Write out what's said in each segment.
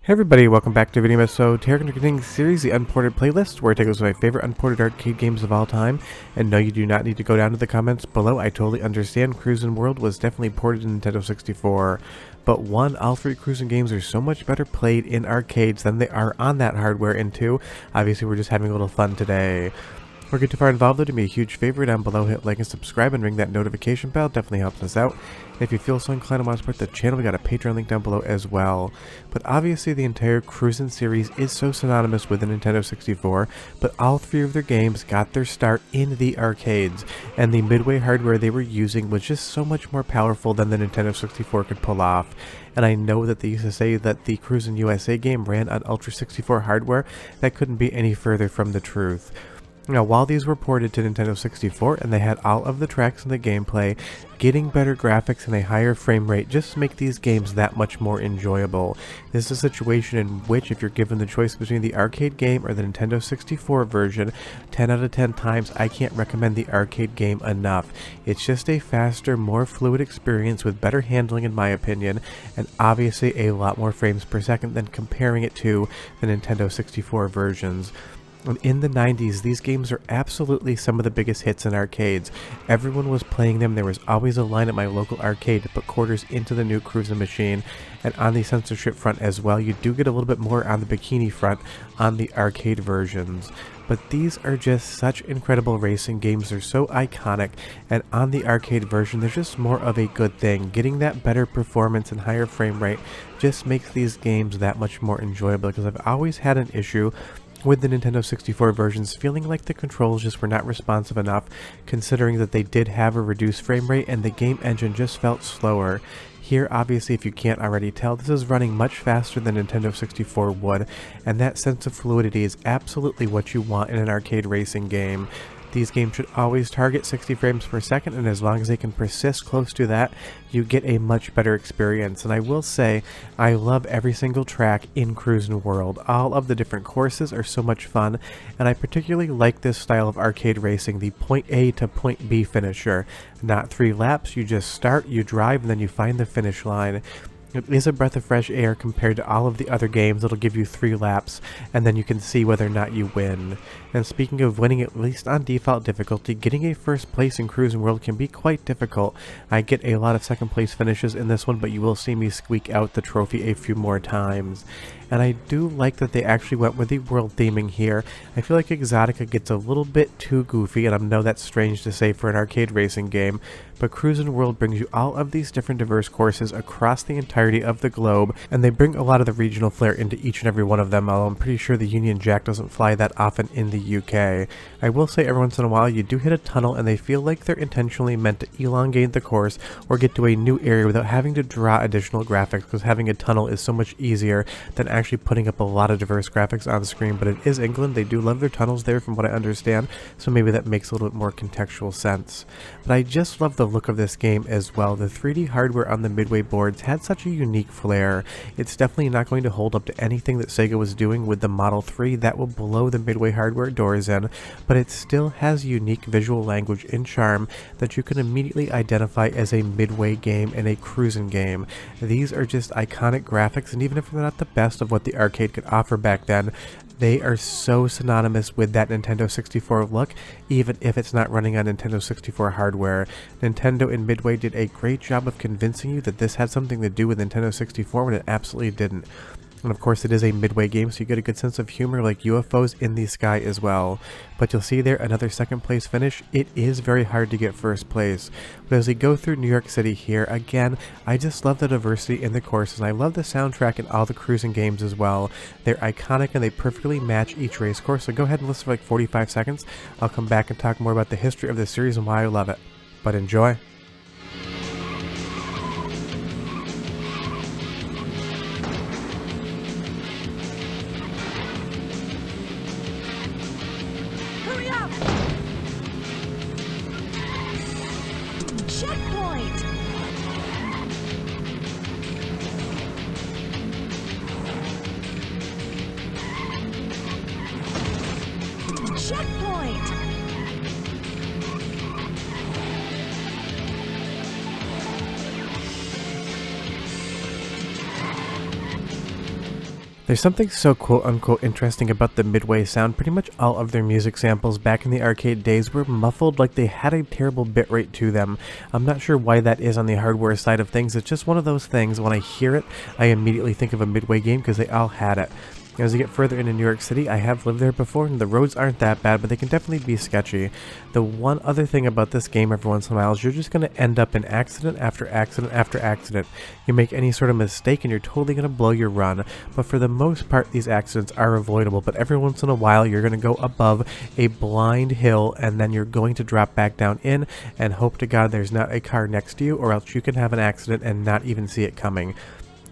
Hey everybody, welcome back to Video episode Teknoparrot series, the Unported playlist, where I take a look at my favorite unported arcade games of all time. And no, you do not need to go down to the comments below. I totally understand Cruis'n World was definitely ported to Nintendo 64. But one, all three Cruis'n games are so much better played in arcades than they are on that hardware, and two, obviously we're just having a little fun today. If we're getting too far involved, though, do me a huge favor down below, hit like and subscribe and ring that notification bell, definitely helps us out. And if you feel so inclined and want to support the channel, we got a Patreon link down below as well. But obviously the entire Cruis'n series is so synonymous with the Nintendo 64, but all three of their games got their start in the arcades, and the midway hardware they were using was just so much more powerful than the Nintendo 64 could pull off. And I know that they used to say that the Cruis'n USA game ran on Ultra 64 hardware. That couldn't be any further from the truth. Now, while these were ported to Nintendo 64 and they had all of the tracks in the gameplay, getting better graphics and a higher frame rate just make these games that much more enjoyable. This is a situation in which, if you're given the choice between the arcade game or the Nintendo 64 version, 10 out of 10 times I can't recommend the arcade game enough. It's just a faster, more fluid experience with better handling in my opinion, and obviously a lot more frames per second than comparing it to the Nintendo 64 versions. In the 90s, these games are absolutely some of the biggest hits in arcades. Everyone was playing them. There was always a line at my local arcade to put quarters into the new Cruis'n machine. And on the censorship front as well, you do get a little bit more on the bikini front on the arcade versions. But these are just such incredible racing games. They're so iconic, and on the arcade version there's just more of a good thing. Getting that better performance and higher frame rate just makes these games that much more enjoyable, because I've always had an issue with the Nintendo 64 versions feeling like the controls just were not responsive enough, considering that they did have a reduced frame rate and the game engine just felt slower. Here, obviously, if you can't already tell, this is running much faster than Nintendo 64 would, and that sense of fluidity is absolutely what you want in an arcade racing game. These games should always target 60 frames per second, and as long as they can persist close to that, you get a much better experience. And I will say, I love every single track in Cruis'n World. All of the different courses are so much fun, and I particularly like this style of arcade racing, the point A to point B finisher. Not 3 laps, you just start, you drive, and then you find the finish line. It is a breath of fresh air compared to all of the other games. It'll give you 3 laps, and then you can see whether or not you win. And speaking of winning, at least on default difficulty, getting a first place in Cruis'n World can be quite difficult. I get a lot of second place finishes in this one, but you will see me squeak out the trophy a few more times. And I do like that they actually went with the world theming here. I feel like Exotica gets a little bit too goofy, and I know that's strange to say for an arcade racing game, but Cruis'n World brings you all of these different diverse courses across the entirety of the globe, and they bring a lot of the regional flair into each and every one of them, although I'm pretty sure the Union Jack doesn't fly that often in the UK. I will say every once in a while you do hit a tunnel, and they feel like they're intentionally meant to elongate the course or get to a new area without having to draw additional graphics, because having a tunnel is so much easier than actually putting up a lot of diverse graphics on the screen. But it is England, they do love their tunnels there from what I understand, so maybe that makes a little bit more contextual sense. But I just love the look of this game as well. The 3D hardware on the midway boards had such a unique flair. It's definitely not going to hold up to anything that Sega was doing with the Model 3. That will blow the midway hardware doors in, but it still has unique visual language and charm that you can immediately identify as a midway game and a Cruis'n game. These are just iconic graphics, and even if they're not the best of what the arcade could offer back then, they are so synonymous with that Nintendo 64 look, even if it's not running on Nintendo 64 hardware. Nintendo and Midway did a great job of convincing you that this had something to do with Nintendo 64 when it absolutely didn't. And of course it is a Midway game, so you get a good sense of humor like UFOs in the sky as well. But you'll see there another second place finish. It is very hard to get first place. But as we go through New York City here, again, I just love the diversity in the courses. I love the soundtrack in all the Cruis'n games as well. They're iconic and they perfectly match each race course. So go ahead and listen for like 45 seconds. I'll come back and talk more about the history of the series and why I love it. But enjoy. Checkpoint! Checkpoint! There's something so quote-unquote interesting about the Midway sound. Pretty much all of their music samples back in the arcade days were muffled like they had a terrible bitrate to them. I'm not sure why that is on the hardware side of things. It's just one of those things. When I hear it, I immediately think of a Midway game because they all had it. As you get further into New York City, I have lived there before, and the roads aren't that bad, but they can definitely be sketchy. The one other thing about this game every once in a while is you're just going to end up in accident after accident after accident. You make any sort of mistake and you're totally going to blow your run, but for the most part these accidents are avoidable. But every once in a while you're going to go above a blind hill, and then you're going to drop back down in and hope to God there's not a car next to you, or else you can have an accident and not even see it coming.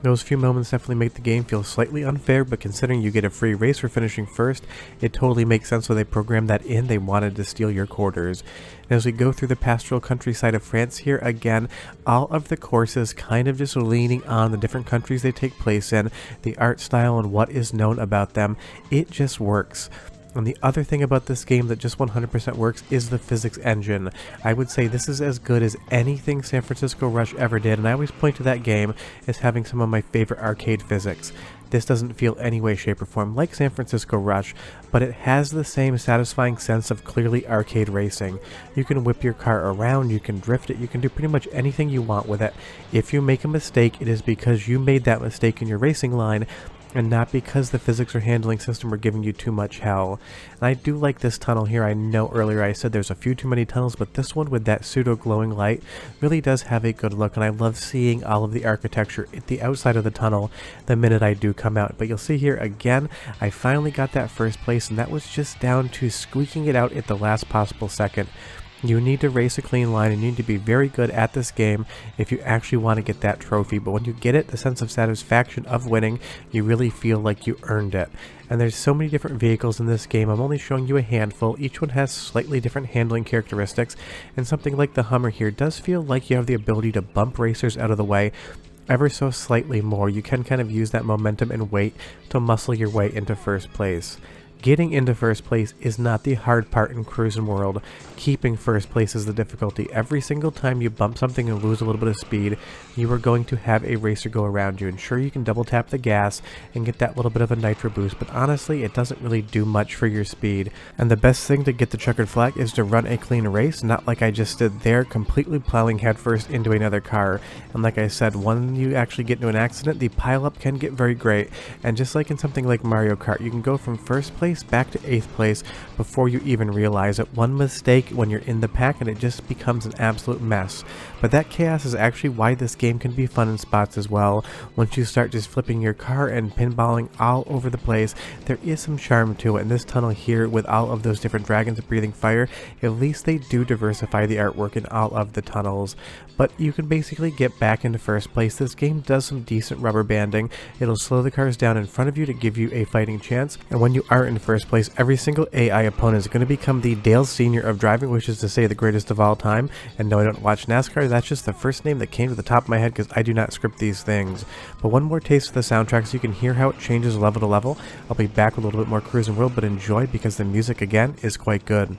Those few moments definitely make the game feel slightly unfair, but considering you get a free race for finishing first, it totally makes sense why they programmed that in. They wanted to steal your quarters. And as we go through the pastoral countryside of France here, again, all of the courses kind of just leaning on the different countries they take place in, the art style and what is known about them. It just works. And the other thing about this game that just 100% works is the physics engine. I would say this is as good as anything San Francisco Rush ever did, and I always point to that game as having some of my favorite arcade physics. This doesn't feel any way, shape, or form like San Francisco Rush, but it has the same satisfying sense of clearly arcade racing. You can whip your car around, you can drift it, you can do pretty much anything you want with it. If you make a mistake, it is because you made that mistake in your racing line, and not because the physics or handling system are giving you too much hell. And I do like this tunnel here. I know earlier I said there's a few too many tunnels, but this one with that pseudo glowing light really does have a good look, and I love seeing all of the architecture at the outside of the tunnel the minute I do come out. But you'll see here again, I finally got that first place, and that was just down to squeaking it out at the last possible second. You need to race a clean line and you need to be very good at this game if you actually want to get that trophy. But when you get it, the sense of satisfaction of winning, you really feel like you earned it. And there's so many different vehicles in this game. I'm only showing you a handful. Each one has slightly different handling characteristics. And something like the Hummer here does feel like you have the ability to bump racers out of the way ever so slightly more. You can kind of use that momentum and weight to muscle your way into first place. Getting into first place is not the hard part in Cruis'n World. Keeping first place is the difficulty. Every single time you bump something and lose a little bit of speed, you are going to have a racer go around you. And sure, you can double tap the gas and get that little bit of a nitro boost, but honestly, it doesn't really do much for your speed. And the best thing to get the checkered flag is to run a clean race, not like I just did there, completely plowing headfirst into another car. And like I said, when you actually get into an accident, the pileup can get very great. And just like in something like Mario Kart, you can go from first place back to 8th place before you even realize it. One mistake when you're in the pack and it just becomes an absolute mess. But that chaos is actually why this game can be fun in spots as well. Once you start just flipping your car and pinballing all over the place, there is some charm to it. And this tunnel here with all of those different dragons breathing fire, at least they do diversify the artwork in all of the tunnels. But you can basically get back into first place. This game does some decent rubber banding. It'll slow the cars down in front of you to give you a fighting chance. And when you are in first place, every single AI opponent is going to become the Dale Sr. of driving, which is to say the greatest of all time. And no, I don't watch NASCAR. That's just the first name that came to the top of my head because I do not script these things. But one more taste of the soundtrack so you can hear how it changes level to level. I'll be back with a little bit more Cruis'n World, but enjoy because the music again is quite good.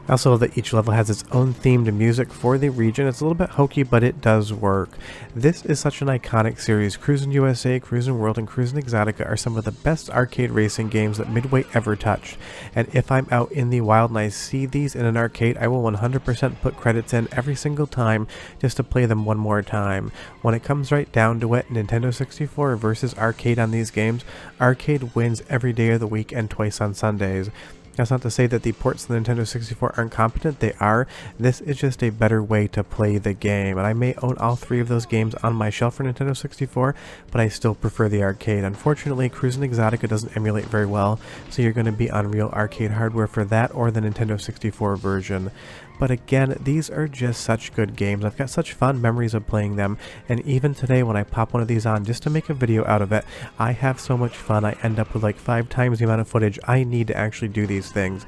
Also, that each level has its own themed music for the region. It's a little bit hokey, but it does work. This is such an iconic series. Cruis'n USA, Cruis'n World, and Cruis'n Exotica are some of the best arcade racing games that Midway ever touched. And if I'm out in the wild and I see these in an arcade, I will 100% put credits in every single time just to play them one more time. When it comes right down to it, Nintendo 64 versus arcade on these games, arcade wins every day of the week and twice on Sundays. That's not to say that the ports to the Nintendo 64 aren't competent, they are. This is just a better way to play the game, and I may own all three of those games on my shelf for Nintendo 64, but I still prefer the arcade. Unfortunately, Cruis'n Exotica doesn't emulate very well, so you're going to be on real arcade hardware for that or the Nintendo 64 version. But again, these are just such good games. I've got such fond memories of playing them, and even today when I pop one of these on just to make a video out of it, I have so much fun. I end up with like 5 times the amount of footage I need to actually do these things.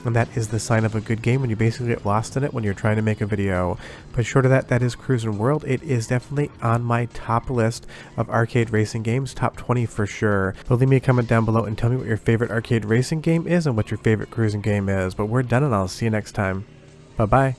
And that is the sign of a good game, when you basically get lost in it when you're trying to make a video. But short of that, that is Cruis'n World. It is definitely on my top list of arcade racing games, top 20 for sure. But leave me a comment down below and tell me what your favorite arcade racing game is and what your favorite cruising game is. But we're done, and I'll see you next time. Bye-bye.